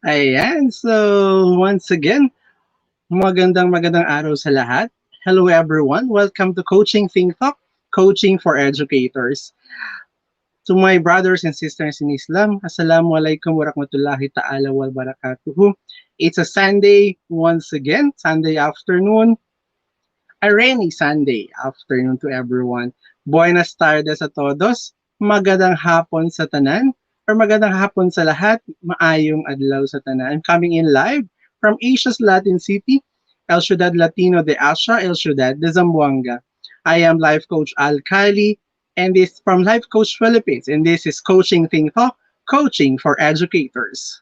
Ayan, so once again, magandang araw sa lahat. Hello everyone, welcome to Coaching Think Talk, Coaching for Educators. To my brothers and sisters in Islam, Assalamualaikum warahmatullahi ta'ala wa barakatuhu. It's a Sunday once again, Sunday afternoon, a rainy Sunday afternoon to everyone. Buenas tardes a todos. Magandang hapon sa tanan or magandang hapon sa lahat. Maayong adlaw sa tanan. I'm coming in live from Asia's Latin City, El Ciudad Latino de Asia, El Ciudad de Zamboanga. I am life coach Kalli, and this from Life Coach Philippines, and this is Coaching Think Talk, Coaching for Educators.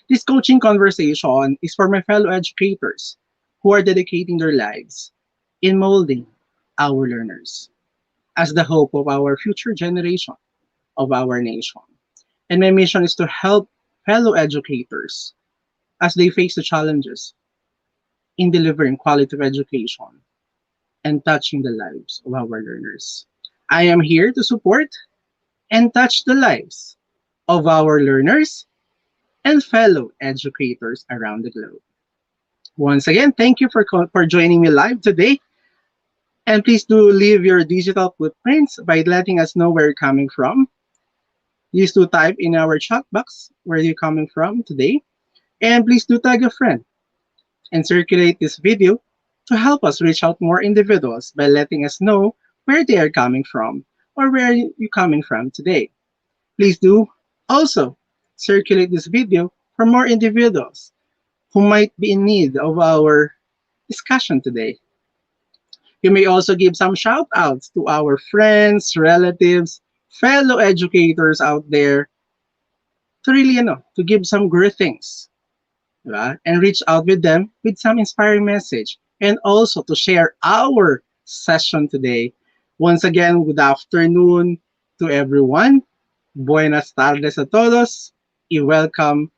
This coaching conversation is for my fellow educators who are dedicating their lives in molding our learners as the hope of our future generation of our nation. And my mission is to help fellow educators as they face the challenges in delivering quality of education and touching the lives of our learners. I am here to support and touch the lives of our learners and fellow educators around the globe. Once again, thank you for joining me live today. And please do leave your digital footprints by letting us know where you're coming from. Please do type in our chat box where you're coming from today. And please do tag a friend and circulate this video to help us reach out more individuals by letting us know where they are coming from or where you're coming from today. Please do also circulate this video for more individuals who might be in need of our discussion today. You may also give some shout outs to our friends, relatives, fellow educators out there to really, to give some greetings, diba? And reach out with them with some inspiring message and also to share our session today. Once again, good afternoon to everyone. Buenas tardes a todos. You welcome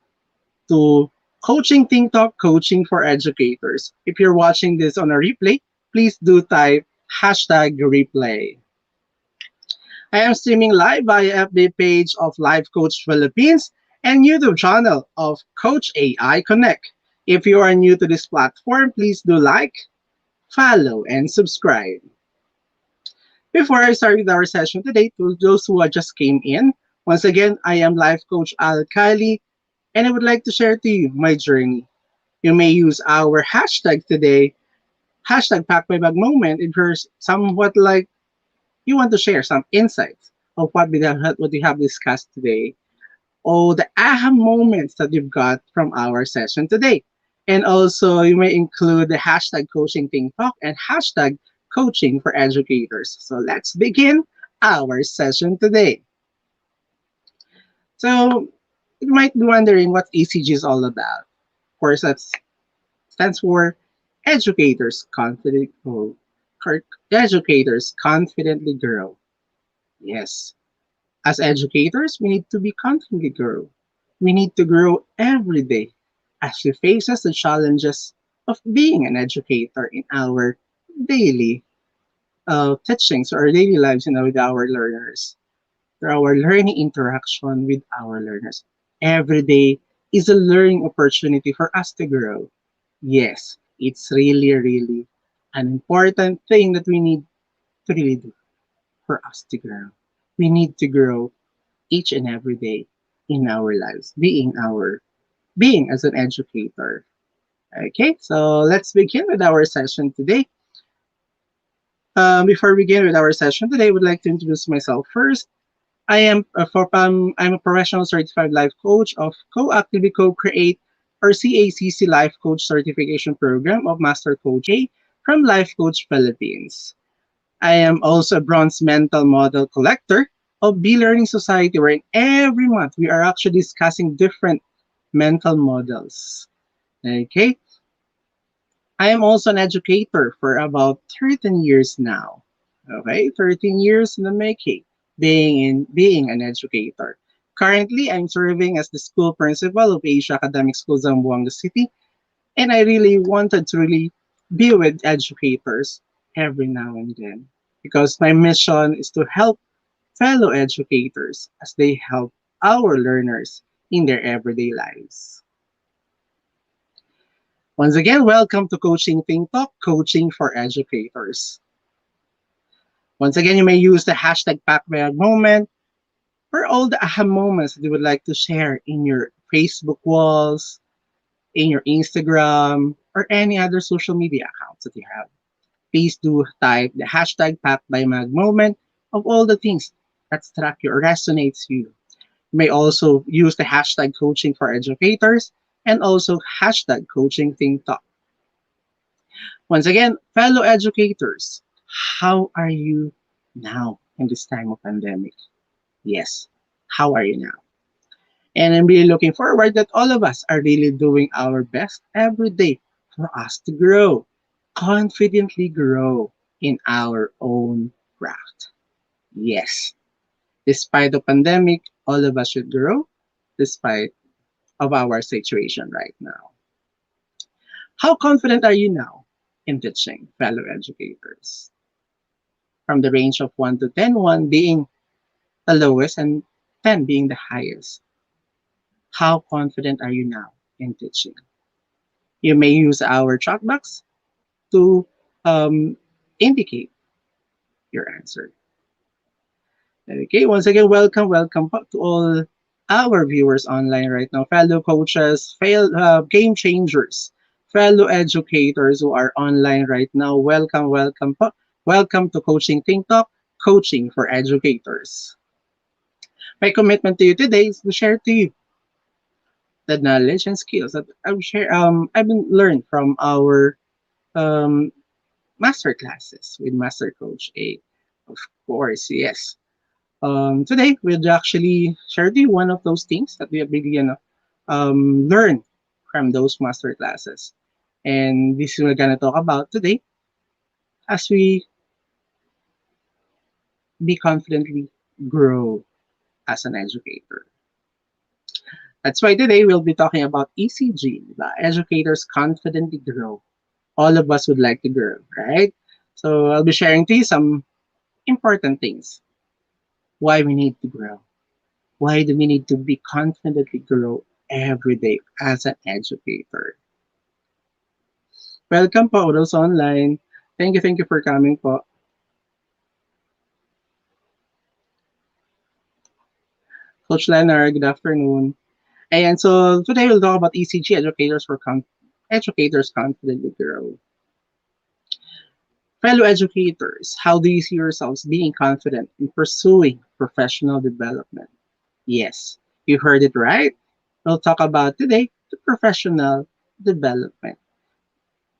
to Coaching Think Talk, Coaching for Educators. If you're watching this on a replay, please do type hashtag replay. I am streaming live via FB page of Life Coach Philippines and YouTube channel of Coach AI Connect. If you are new to this platform, please do like, follow, and subscribe. Before I start with our session today, to those who just came in, once again, I am Life Coach Kalli, and I would like to share to you my journey. You may use our hashtag today, hashtag Pack My Bag Moment, if you're somewhat like you want to share some insights of what we have discussed today, or the aha moments that you've got from our session today. And also, you may include the hashtag Coaching Think Talk and hashtag Coaching for Educators. So let's begin our session today. So you might be wondering what ECG is all about. Of course, that stands for Educators Confident Grow. Educators Confidently Grow. Yes, as educators, we need to be confidently grow. We need to grow every day as we face the challenges of being an educator in our daily teachings or daily lives, with our learners, through our learning interaction with our learners. Every day is a learning opportunity for us to grow. Yes, it's really, really an important thing that we need to really do for us to grow. We need to grow each and every day in our lives, being as an educator. Okay, so let's begin with our session today. Before we begin with our session today, I would like to introduce myself first. I'm a professional certified life coach of co-actively co-create or CACC Life Coach Certification Program of Master Coach A from Life Coach Philippines. I am also a bronze mental model collector of Be Learning Society, where every month we are actually discussing different mental models. Okay. I am also an educator for about 13 years now. Okay, 13 years in the making, being an educator. Currently, I'm serving as the school principal of Asia Academic School Zamboanga City, and I really wanted to really be with educators every now and then because my mission is to help fellow educators as they help our learners in their everyday lives. Once again, welcome to Coaching Think Talk, Coaching for Educators. Once again, you may use the hashtag #PackBagMoment for all the aha moments that you would like to share in your Facebook walls, in your Instagram, or any other social media accounts that you have. Please do type the hashtag #PackByMagMoment of all the things that struck you or resonates you. You may also use the hashtag Coaching for Educators and also hashtag Coaching Think Talk. Once again, fellow educators, how are you now in this time of pandemic? Yes, how are you now? And I'm really looking forward that all of us are really doing our best every day for us to grow, confidently grow in our own craft. Yes, despite the pandemic, all of us should grow despite of our situation right now. How confident are you now in teaching, fellow educators? From the range of 1 to 10, 1 being the lowest and 10 being the highest. How confident are you now in teaching? You may use our chat box to indicate your answer. Okay, once again, welcome po to all our viewers online right now, fellow coaches, game changers, fellow educators who are online right now. Welcome po. Welcome to Coaching Think Talk, Coaching for Educators. My commitment to you today is to share to you the knowledge and skills that I've been learned from our um, master classes with Master Coach A. Of course, yes. Today we'll actually share to you one of those things that we have really learned from those master classes. And this is what we're gonna talk about today as we be confidently grow as an educator. That's why today we'll be talking about ECG, the educators confidently grow. All of us would like to grow, right? So I'll be sharing to you some important things. Why we need to grow. Why do we need to be confidently grow every day as an educator? Welcome po, those online. Thank you for coming po. Coach Leonard, good afternoon. And so today we'll talk about ECG, educators confidently grow. Fellow educators, how do you see yourselves being confident in pursuing professional development? Yes, you heard it right. We'll talk about today the professional development.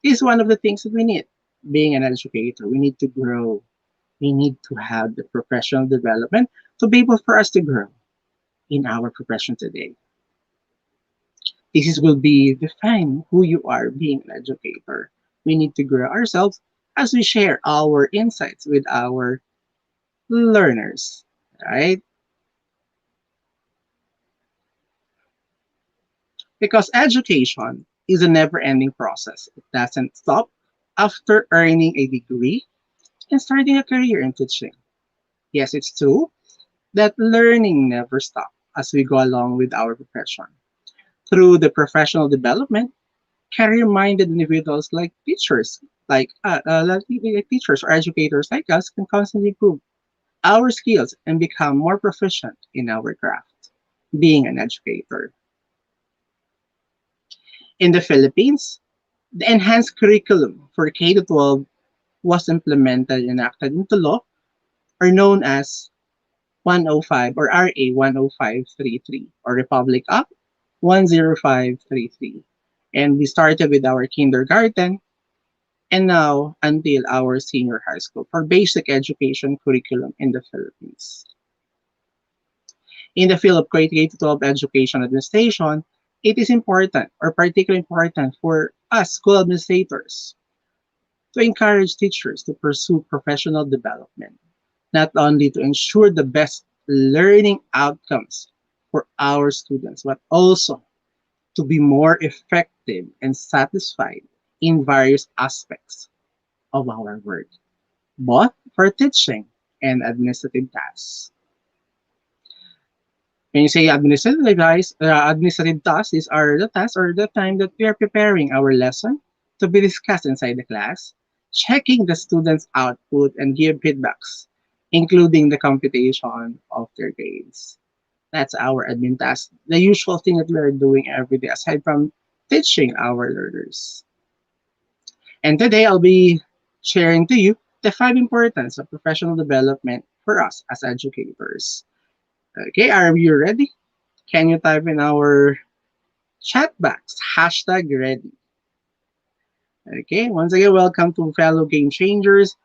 This is one of the things that we need. Being an educator, we need to grow. We need to have the professional development to be able for us to grow in our profession today. Will be define who you are being an educator. We need to grow ourselves as we share our insights with our learners, right? Because education is a never-ending process. It doesn't stop after earning a degree and starting a career in teaching. Yes, it's true that learning never stops as we go along with our profession. Through the professional development, career-minded individuals like teachers or educators like us can constantly improve our skills and become more proficient in our craft, being an educator. In the Philippines, the enhanced curriculum for K-12 was implemented and enacted into law, or known as 105 or RA 10533 or Republic Act 10533. And we started with our kindergarten and now until our senior high school for basic education curriculum in the Philippines. In the field of K-12 education administration, it is important or particularly important for us school administrators to encourage teachers to pursue professional development, not only to ensure the best learning outcomes for our students, but also to be more effective and satisfied in various aspects of our work, both for teaching and administrative tasks. When you say administrative, guys, administrative tasks, these are the tasks or the time that we are preparing our lesson to be discussed inside the class, checking the students' output and give feedbacks, including the computation of their grades. That's our admin task, the usual thing that we are doing every day, aside from teaching our learners. And today I'll be sharing to you the five importance of professional development for us as educators. Okay, are you ready? Can you type in our chat box hashtag ready? Okay, once again, welcome to fellow game changers.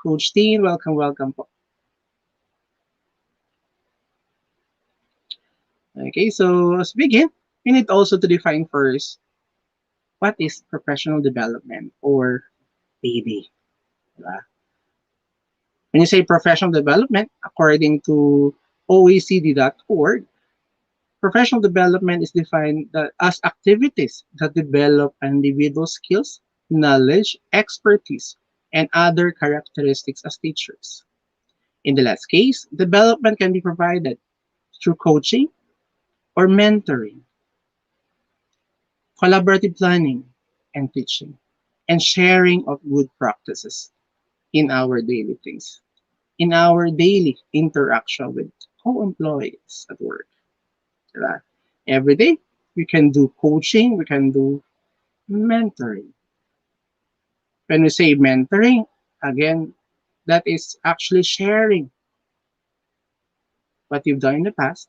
Coach Teen, welcome, welcome. Okay, so let's begin. We need also to define first what is professional development or PD. Diba? When you say professional development, according to OECD.org, professional development is defined as activities that develop individual skills, knowledge, expertise, and other characteristics as teachers. In the last case, development can be provided through coaching or mentoring, collaborative planning and teaching, and sharing of good practices in our daily things, in our daily interaction with co-employees at work. Diba? Every day, we can do coaching, we can do mentoring. When we say mentoring, again, that is actually sharing what you've done in the past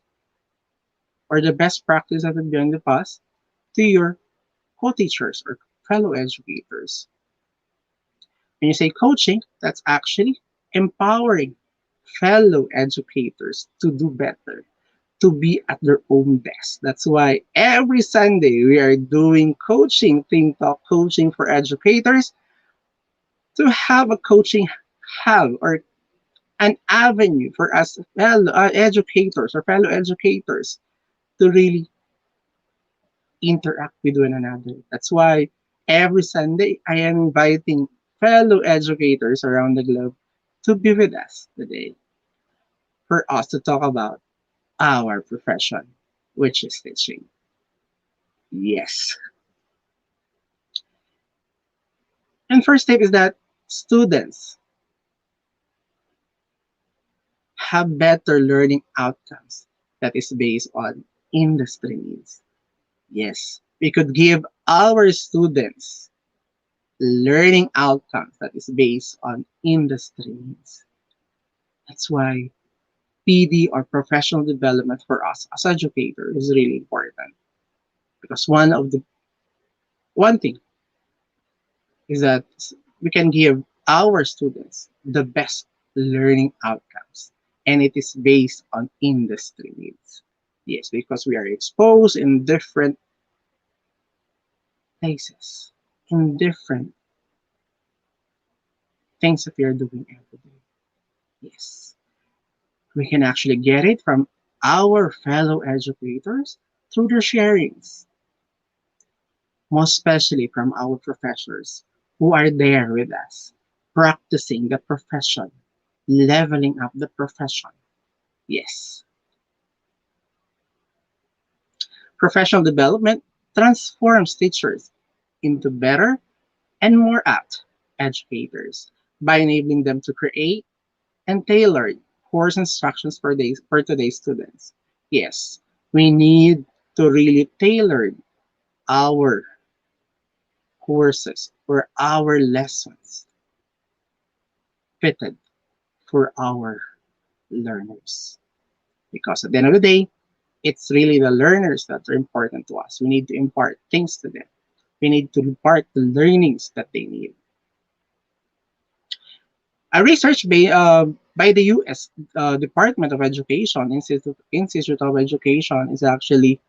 or the best practice that you've done in the past to your co-teachers or fellow educators. When you say coaching, that's actually empowering fellow educators to do better, to be at their own best. That's why every Sunday we are doing coaching, Think Talk coaching for educators to have a coaching hub or an avenue for us fellow educators or fellow educators to really interact with one another. That's why every Sunday I am inviting fellow educators around the globe to be with us today for us to talk about our profession, which is teaching. Yes. And first tip is that students have better learning outcomes that is based on industry needs. Yes, we could give our students learning outcomes that is based on industry needs. That's why PD or professional development for us as educators is really important because one thing is that we can give our students the best learning outcomes and it is based on industry needs. Yes, because we are exposed in different places, in different things that we are doing every day. Yes, we can actually get it from our fellow educators through their sharings, most especially from our professors who are there with us, practicing the profession, leveling up the profession. Yes, professional development transforms teachers into better and more apt educators by enabling them to create and tailor course instructions for today's students. Yes, we need to really tailor our courses or our lessons fitted for our learners. Because at the end of the day, it's really the learners that are important to us. We need to impart things to them. We need to impart the learnings that they need. A research by the U.S. Department of Education, Institute of Education, is actually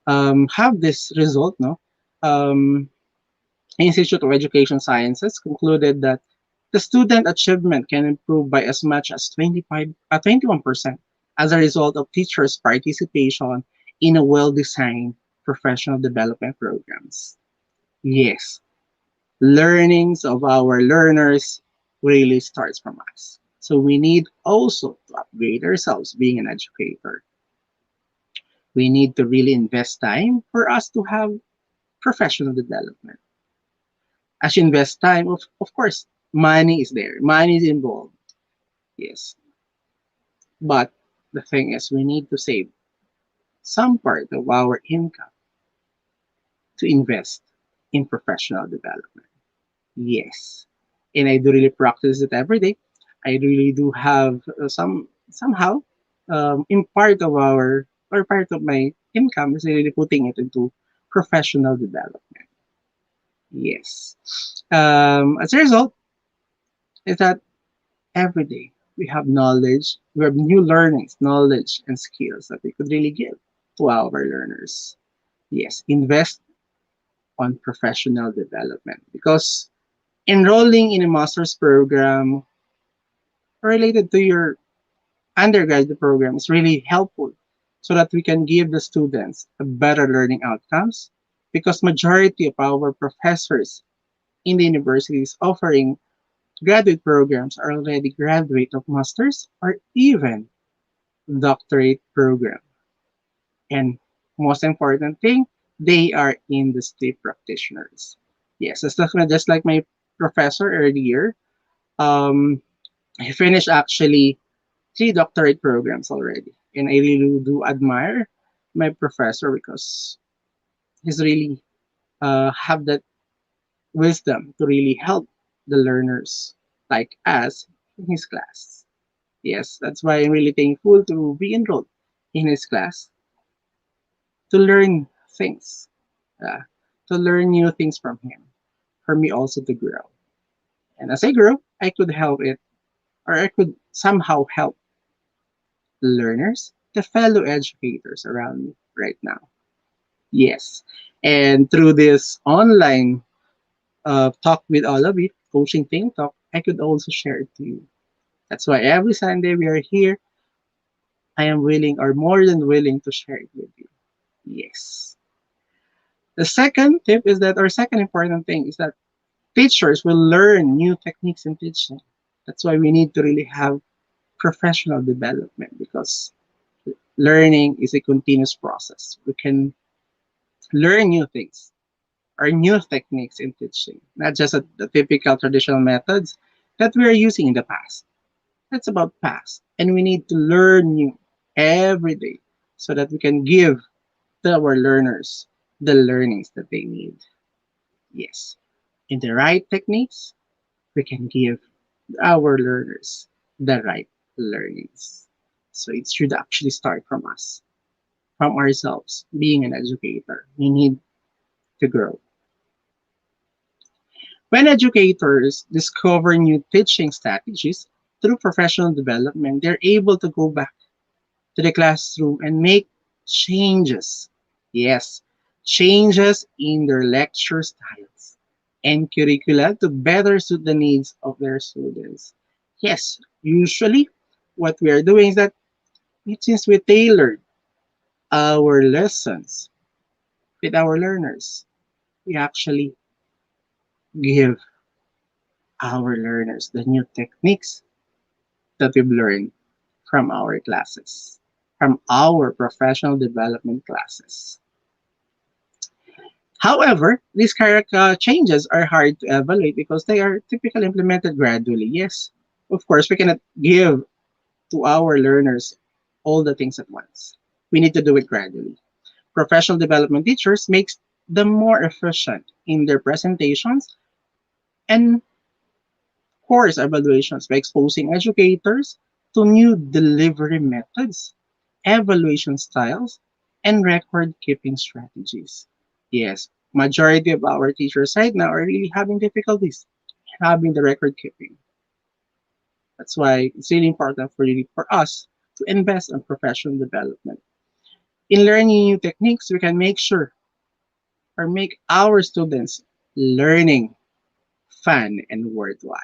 have this result. No, um, Institute of Education Sciences concluded that the student achievement can improve by as much as 21% as a result of teachers' participation in a well-designed professional development programs. Yes, learnings of our learners really starts from us. So we need also to upgrade ourselves being an educator. We need to really invest time for us to have professional development. As you invest time, of course, money is there, money is involved. Yes. But the thing is, we need to save some part of our income to invest in professional development. Yes. And I do really practice it every day. I really do have somehow in part of our or part of my income is really putting it into professional development. Yes. As a result, is that every day we have knowledge, we have new learnings, knowledge, and skills that we could really give to our learners. Yes, invest on professional development because enrolling in a master's program related to your undergraduate program is really helpful so that we can give the students a better learning outcomes because majority of our professors in the universities offering graduate programs are already graduate of masters or even doctorate program. And most important thing, they are industry practitioners. Yes, just like my professor earlier. Um, I finished actually 3 doctorate programs already, and I really do admire my professor because he's really have that wisdom to really help the learners like us in his class. Yes, that's why I'm really thankful to be enrolled in his class to learn things, uh, to learn new things from him, for me also to grow. And as I grow, I could help it, or I could somehow help the learners, the fellow educators around me right now. Yes. And through this online talk with all of you, Coaching Think Talk, I could also share it to you. That's why every Sunday we are here. I am willing or more than willing to share it with you. Yes. The second tip is that, or second important thing is that teachers will learn new techniques in teaching. That's why we need to really have professional development because learning is a continuous process. We can learn new things or new techniques in teaching, not just the typical traditional methods that we are using in the past. That's about past. And we need to learn new every day so that we can give to our learners the learnings that they need. Yes. In the right techniques, we can give our learners the right learnings. So it should actually start from us, from ourselves. Being an educator, we need to grow. When educators discover new teaching strategies through professional development, they're able to go back to the classroom and make changes. Yes, changes in their lecture styles and curricula to better suit the needs of their students. Yes, usually what we are doing is that since we tailored our lessons with our learners, we actually give our learners the new techniques that we've learned from our classes, from our professional development classes. However, these changes are hard to evaluate because they are typically implemented gradually. Yes, of course, we cannot give to our learners all the things at once. We need to do it gradually. Professional development teachers makes them more efficient in their presentations and course evaluations by exposing educators to new delivery methods, evaluation styles, and record keeping strategies. Yes, majority of our teachers right now are really having difficulties having the record keeping. That's why it's really important for us to invest in professional development. In learning new techniques, we can make sure or make our students learning fun and worthwhile.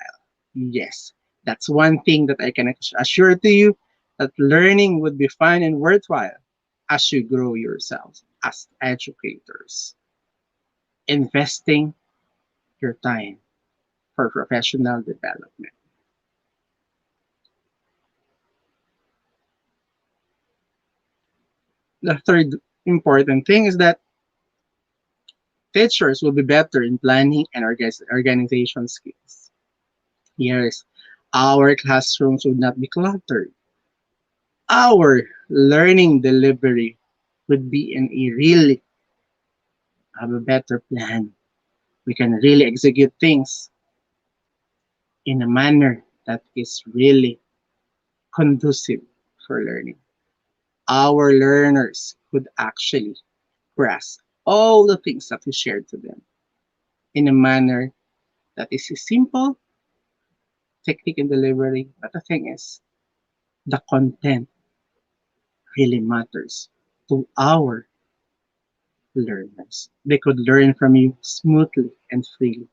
Yes, that's one thing that I can assure to you that learning would be fun and worthwhile as you grow yourselves as educators. Investing your time for professional development. The third important thing is that teachers will be better in planning and organization skills. Yes, our classrooms would not be cluttered. Our learning delivery would be in a really have a better plan. We can really execute things in a manner that is really conducive for learning. Our learners could actually grasp all the things that we shared to them in a manner that is a simple technique in delivery. But the thing is, the content really matters to our learners. They could learn from you smoothly and freely.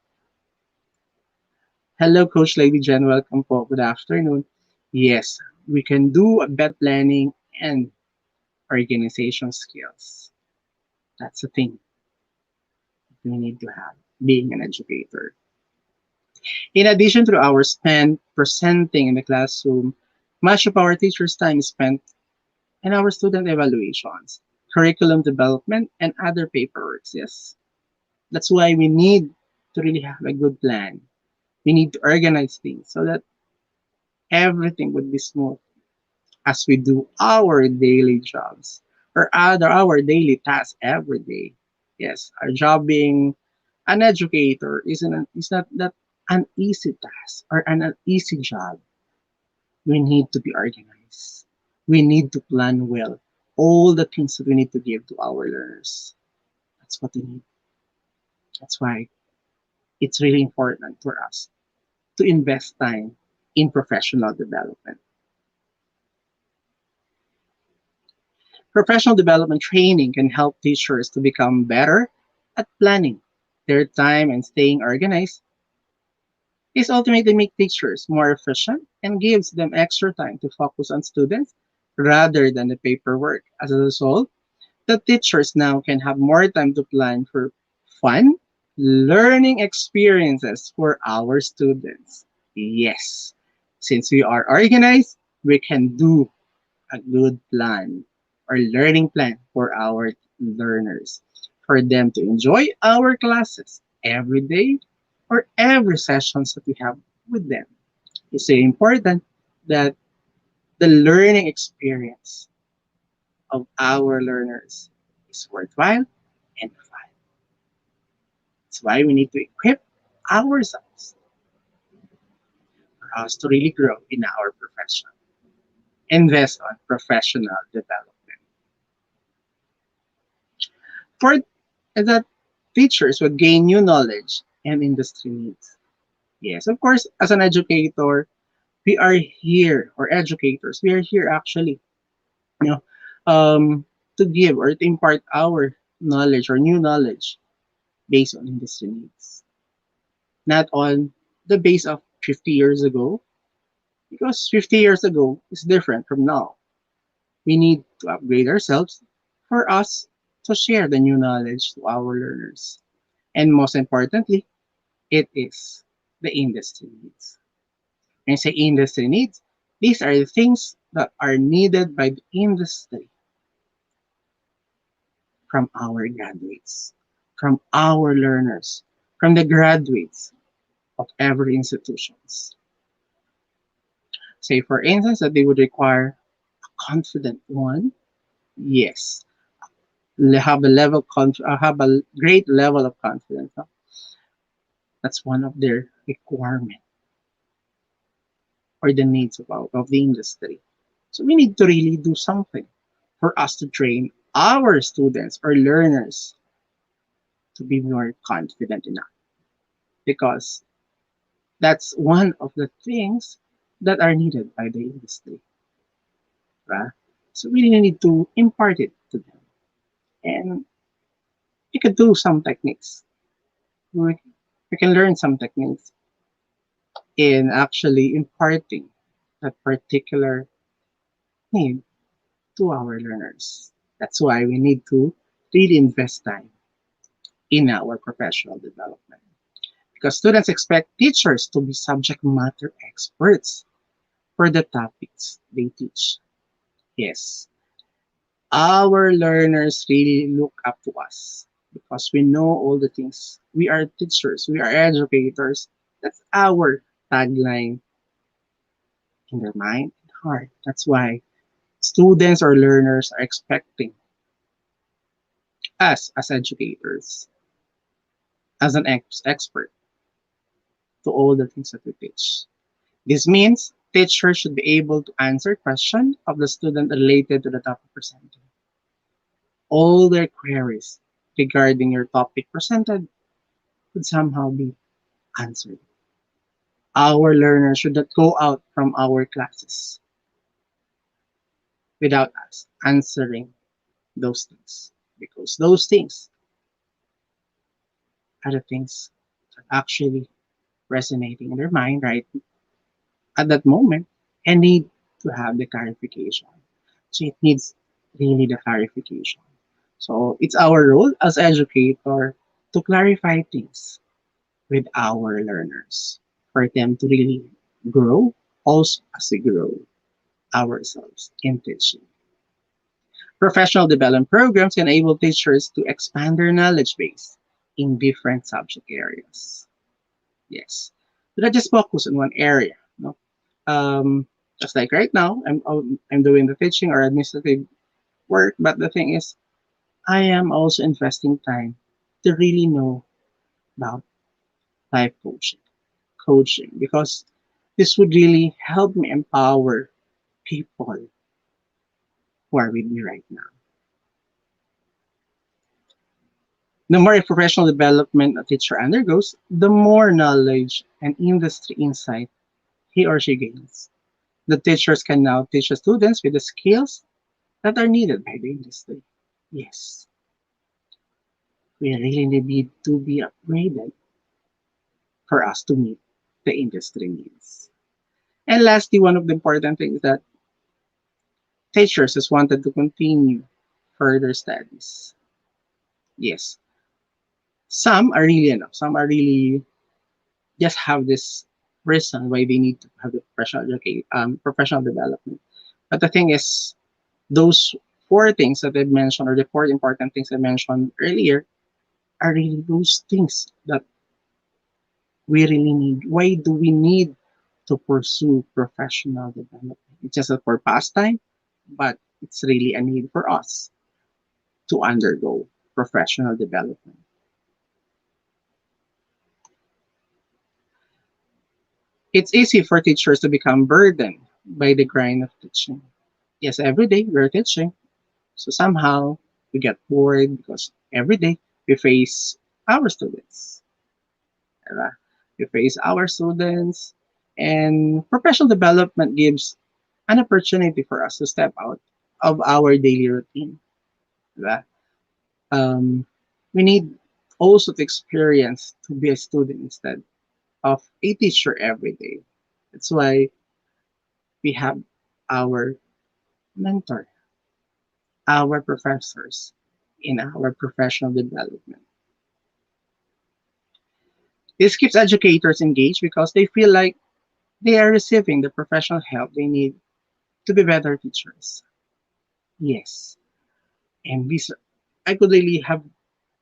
Hello, Coach Lady Jen. Welcome po. Good afternoon. Yes, we can do a better planning and organization skills. That's the thing we need to have being an educator. In addition to our spent presenting in the classroom, much of our teachers' time is spent in our student evaluations, curriculum development, and other paperwork. Yes, that's why we need to really have a good plan. We need to organize things so that everything would be smooth as we do our daily jobs or other our daily tasks every day. Yes, our job being an educator is not that an easy task or an easy job. We need to be organized. We need to plan well all the things that we need to give to our learners. That's what we need. That's why it's really important for us to invest time in professional development. Professional development training can help teachers to become better at planning their time and staying organized. This ultimately makes teachers more efficient and gives them extra time to focus on students rather than the paperwork. As a result, the teachers now can have more time to plan for fun, learning experiences for our students. Yes, since we are organized, we can do a good plan or learning plan for our learners for them to enjoy our classes every day or every sessions that we have with them. It's so important that the learning experience of our learners is worthwhile and fun. That's why we need to equip ourselves for us to really grow in our profession. Invest on professional development. Fourth is that teachers would gain new knowledge and industry needs. Yes, of course, as an educator, we are here, or educators, we are here actually, you know, to give or to impart our knowledge or new knowledge based on industry needs, not on the base of 50 years ago, because 50 years ago is different from now. We need to upgrade ourselves for us to share the new knowledge to our learners. And most importantly, it is the industry needs. When I say industry needs, these are the things that are needed by the industry from our graduates, from our learners, from the graduates of every institutions. Say for instance that they would require a confident one. Yes, have a have a great level of confidence. No? That's one of their requirement or the needs of the industry. So we need to really do something for us to train our students or learners to be more confident enough because that's one of the things that are needed by the industry. Right? So we really need to impart it to them. And you can do some techniques. We, we can learn some techniques in actually imparting that particular need to our learners. That's why we need to really invest time in our professional development. Because students expect teachers to be subject matter experts for the topics they teach. Yes, Our learners really look up to us because we know all the things. We are teachers, we are educators. That's our tagline in their mind and heart. That's why students or learners are expecting us as educators, as an expert to all the things that we teach. This means teachers should be able to answer questions of the student related to the topic presented. All their queries regarding your topic presented could somehow be answered. Our learners should not go out from our classes without us answering those things, because those things are the things that actually resonating in their mind right at that moment and need to have the clarification. So it needs really the clarification. So it's our role as educator to clarify things with our learners for them to really grow also as we grow ourselves in teaching. Professional development programs can enable teachers to expand their knowledge base in different subject areas. Yes. So not just focus on one area. No? Just like right now, I'm doing the teaching or administrative work, but the thing is, I am also investing time to really know about life coaching, because this would really help me empower people who are with me right now. The more professional development a teacher undergoes, the more knowledge and industry insight he or she gains. The teachers can now teach the students with the skills that are needed by the industry. Yes, we really need to be upgraded for us to meet the industry needs. And lastly, one of the important things that teachers just wanted to continue further studies. Yes, some are really just have this reason why they need to have the professional development. But the thing is, those four things that I mentioned, or the four important things I mentioned earlier, are really those things that we really need. Why do we need to pursue professional development? It's just that for pastime, but it's really a need for us to undergo professional development. It's easy for teachers to become burdened by the grind of teaching. Yes, every day we're teaching, so somehow we get bored because every day we face our students. Diba? We face our students, and professional development gives an opportunity for us to step out of our daily routine. Diba? Um, we need also to experience to be a student instead of a teacher every day. That's why we have our mentor, our professors in our professional development. This keeps educators engaged because they feel like they are receiving the professional help they need to be better teachers. Yes. And this, I could really have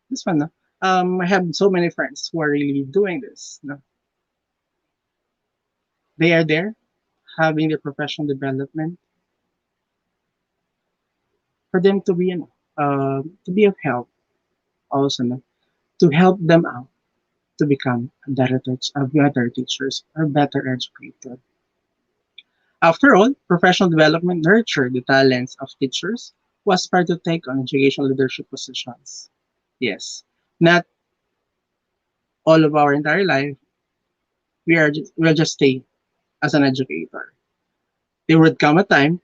this one. No? I have so many friends who are really doing this. No? They are there having the professional development for them to be, to be of help also, no? To help them out to become better teachers or better educator. After all, professional development nurtured the talents of teachers who aspire to take on educational leadership positions. Yes, not all of our entire life we'll just stay as an educator. There would come a time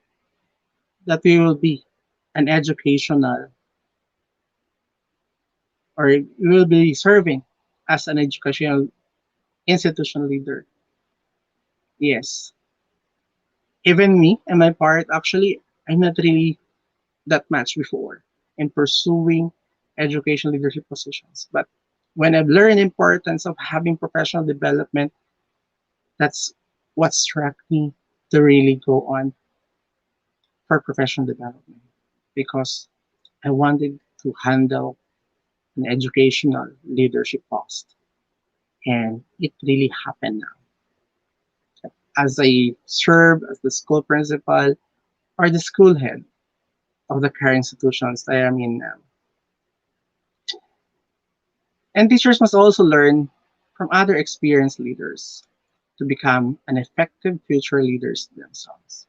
that we will be an educational, or we will be serving as an educational institution leader. Yes, even me and my part, actually, I'm not really that much before in pursuing education leadership positions. But when I've learned the importance of having professional development, that's what struck me to really go on for professional development. because I wanted to handle an educational leadership post. And it really happened now. As I serve as the school principal or the school head of the current institutions I am in now. And teachers must also learn from other experienced leaders to become an effective future leaders themselves.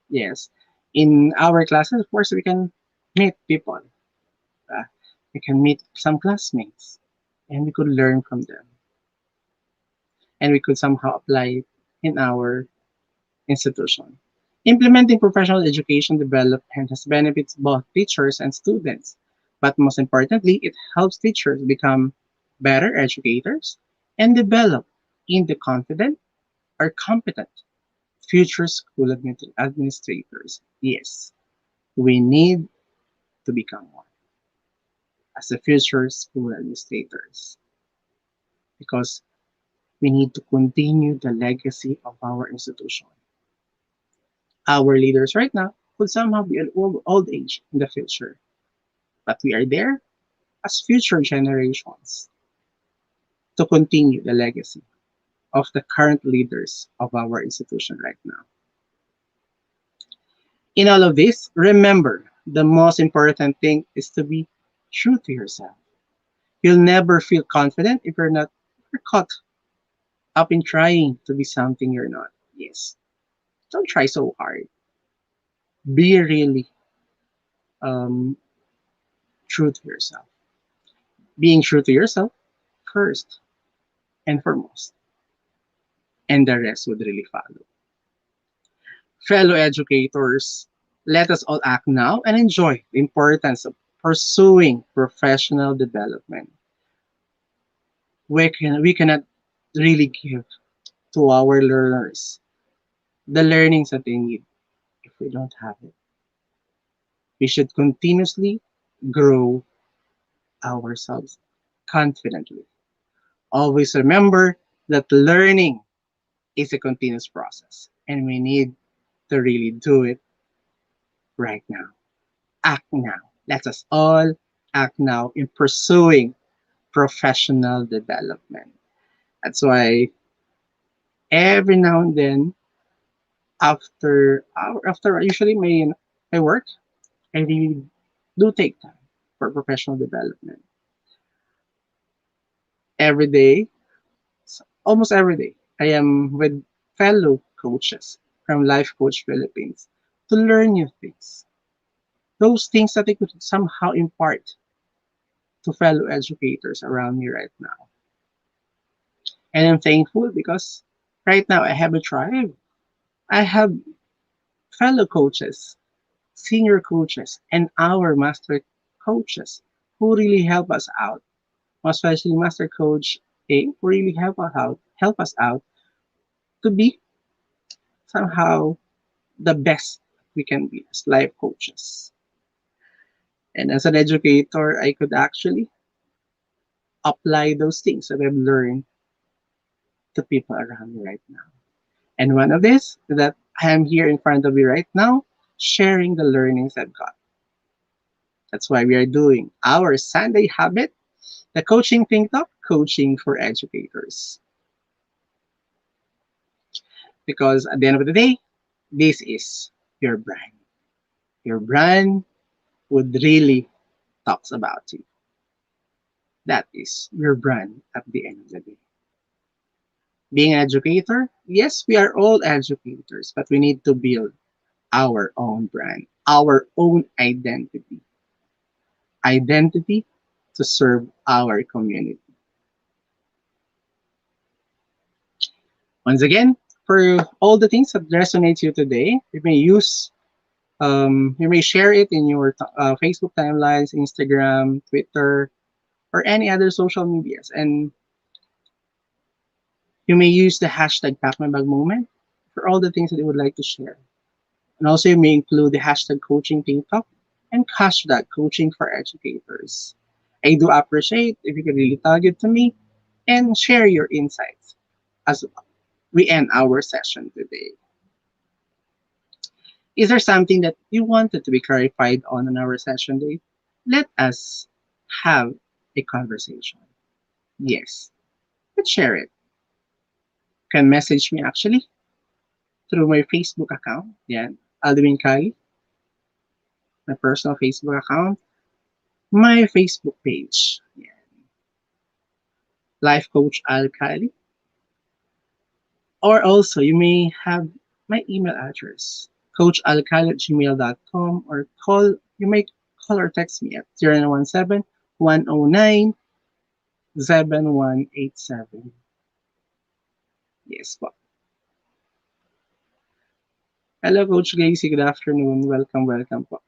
Yes, in our classes, of course, we can meet people. Uh, we can meet some classmates, and we could learn from them, and we could somehow apply it in our institution. Implementing professional education development has benefits both teachers and students, but most importantly, it helps teachers become better educators and develop into confident or competent future school administrators. Yes, we need to become one as a future school administrators because we need to continue the legacy of our institution. Our leaders right now could somehow be an old age in the future, but we are there as future generations to continue the legacy of the current leaders of our institution right now. In all of this, remember the most important thing is to be true to yourself. You'll never feel confident if you're caught up in trying to be something you're not. Yes, don't try so hard. Be really um, true to yourself. Being true to yourself first and foremost, and the rest would really follow. Fellow educators, let us all act now and enjoy the importance of pursuing professional development. We cannot really give to our learners the learnings that they need if we don't have it. We should continuously grow ourselves confidently. Always remember that learning is a continuous process and we need to really do it right now. Act now. Let us all act now in pursuing professional development. That's why every now and then, after usually my work, I really do take time for professional development. Every day, almost every day, I am with fellow coaches from Life Coach Philippines to learn new things. Those things that I could somehow impart to fellow educators around me right now. And I'm thankful because right now I have a tribe. I have fellow coaches, senior coaches, and our master coaches who really help us out. Especially Master Coach A, who really help us out to be somehow the best we can be as life coaches. And as an educator, I could actually apply those things that I've learned to people around me right now. And one of this is that I am here in front of you right now, sharing the learnings I've got. That's why we are doing our Sunday habit, the coaching think talk, coaching for educators. Because at the end of the day, this is your brand. Your brand would really talks about you. That is your brand at the end of the day. Being an educator, yes, we are all educators, but we need to build our own brand, our own identity. Identity to serve our community. Once again, for all the things that resonate you today, you may share it in your Facebook timelines, Instagram, Twitter, or any other social medias, and you may use the hashtag #PackMyBagMoment for all the things that you would like to share. And also, you may include the hashtag Coaching TikTok and hashtag Coaching for Educators. I do appreciate if you could really tag it to me and share your insights as we end our session today. Is there something that you wanted to be clarified on our session today? Let us have a conversation. Yes, let's share it. You can message me actually through my Facebook account. Yeah, Alvin Kalli, my personal Facebook account, my Facebook page. Yeah, Life Coach Al Kalli. Or also, you may have my email address, coachalcal@gmail.com, or you may call or text me at 0917 109 7187. Yes po. Hello, Coach Gacy. Good afternoon. Welcome, welcome po.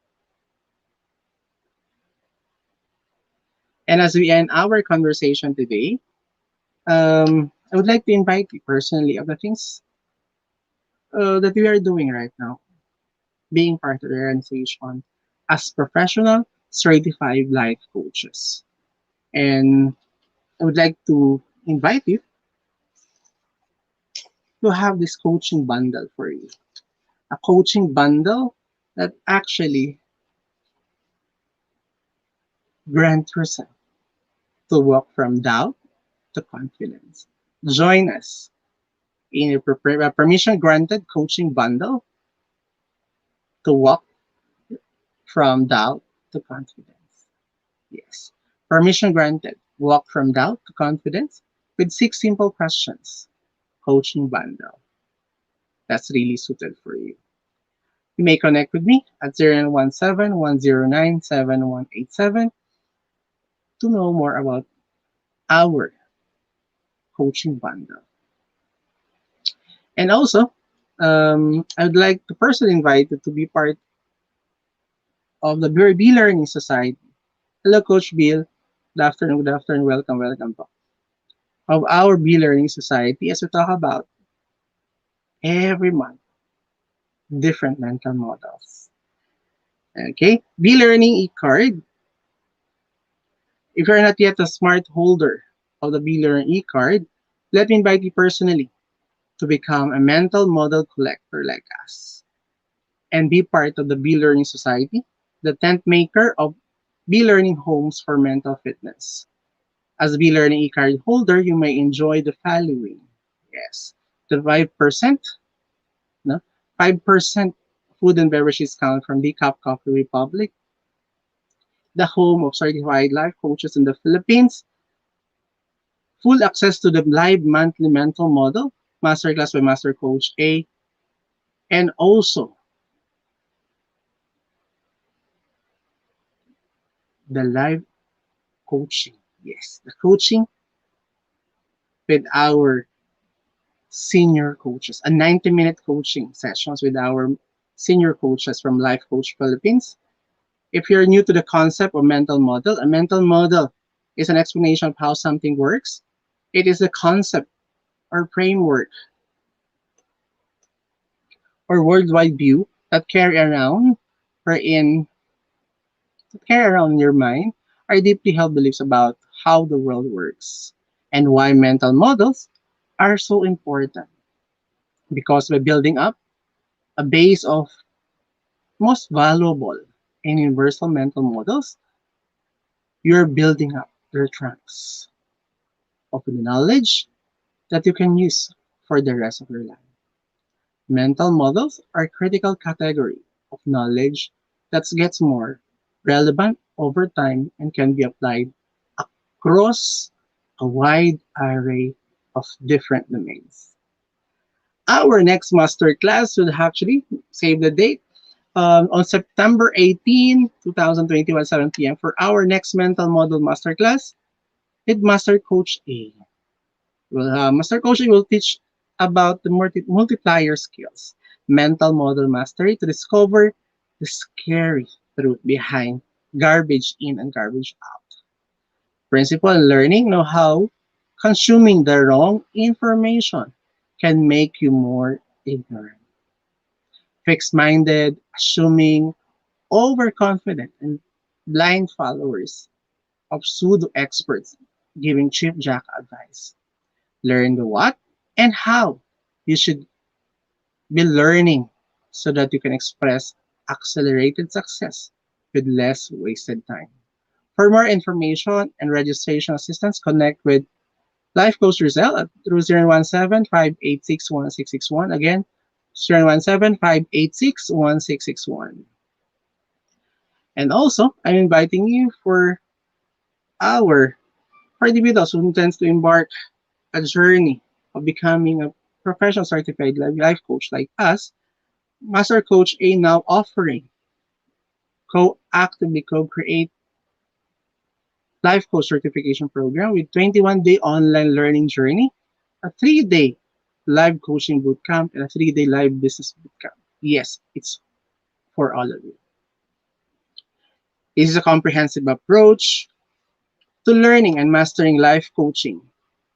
And as we end our conversation today, I would like to invite you personally of the things that we are doing right now, being part of the organization as professional certified life coaches. And I would like to invite you to have this coaching bundle for you. A coaching bundle that actually grants yourself to walk from doubt to confidence. Join us in a permission granted coaching bundle to walk from doubt to confidence. Yes. Permission granted. Walk from doubt to confidence with 6 simple questions. Coaching bundle. That's really suited for you. You may connect with me at 0917 109 7187 to know more about our coaching bundle. And also, I would like to personally invite you to be part of the BRB Learning Society. Hello, Coach Bill. Good afternoon, welcome, welcome po. Of our B Learning Society as we talk about every month different mental models. Okay, B Learning e-card. If you're not yet a smart holder of the B Learning e-card, let me invite you personally to become a mental model collector like us and be part of the B Learning Society, the tent maker of B Learning homes for mental fitness. As a B Learning e-card holder, you may enjoy the following. Yes, the 5%, no? 5% food and beverage discount from Decaf Coffee Republic, the home of certified life coaches in the Philippines, full access to the live monthly mental model, masterclass by Master Coach A, and also the live coaching. Yes, the coaching with our senior coaches, a 90-minute coaching sessions with our senior coaches from Life Coach Philippines. If you're new to the concept of mental model, a mental model is an explanation of how something works. It is a concept or framework or worldwide view that wherein carry around in your mind are deeply held beliefs about how the world works and why mental models are so important. Because by building up a base of most valuable and universal mental models, you're building up your trunks of the knowledge that you can use for the rest of your life. Mental models are a critical category of knowledge that gets more relevant over time and can be applied across a wide array of different domains. Our next masterclass will actually save the date on September 18, 2021, 7 p.m. for our next mental model masterclass with Master Coach A. Master Coaching will teach about the multiplier skills, mental model mastery to discover the scary truth behind garbage in and garbage out. Principle and learning know how consuming the wrong information can make you more ignorant, fixed minded, assuming, overconfident, and blind followers of pseudo experts giving cheap jack advice. Learn the what and how you should be learning so that you can express accelerated success with less wasted time. For more information and registration assistance, connect with Life Coach Rizal at through 017-586-1661. Again, 017-586-1661. And also, I'm inviting you our for individuals who intends to embark a journey of becoming a professional certified life coach like us. Master Coach A now offering actively co-create life coach certification program with 21-day online learning journey, a 3-day live coaching bootcamp, and a 3-day live business bootcamp. Yes, it's for all of you. This is a comprehensive approach to learning and mastering life coaching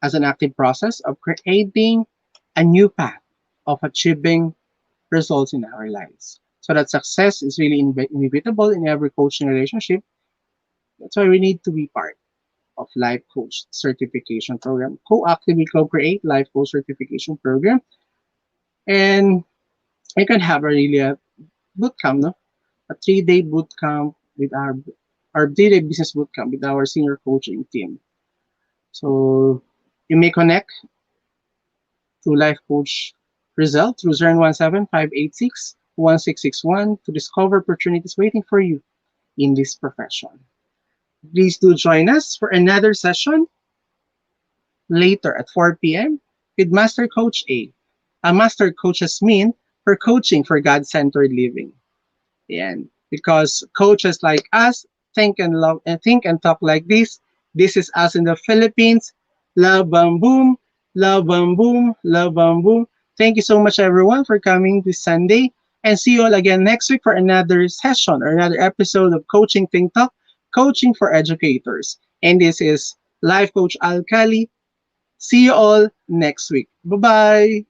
as an active process of creating a new path of achieving results in our lives. So that success is really inevitable in every coaching relationship. That's why we need to be part of Life Coach Certification Program. Co-actively co-create Life Coach Certification Program. And you can have a really a bootcamp, no? A 3-day bootcamp with our 3-day business bootcamp with our senior coaching team. So you may connect to Life Coach Rizal through 017-586-1661 to discover opportunities waiting for you in this profession. Please do join us for another session later at 4 p.m. with Master Coach A, a Master Coach's mean for coaching for God-centered living. And because coaches like us think and talk like this. This is us in the Philippines. Love bam boom, love bam boom, love bam boom. Thank you so much everyone for coming this Sunday, and see you all again next week for another session or another episode of Coaching Think Talk, Coaching for Educators. And this is Life Coach Kalli. See you all next week. Bye bye.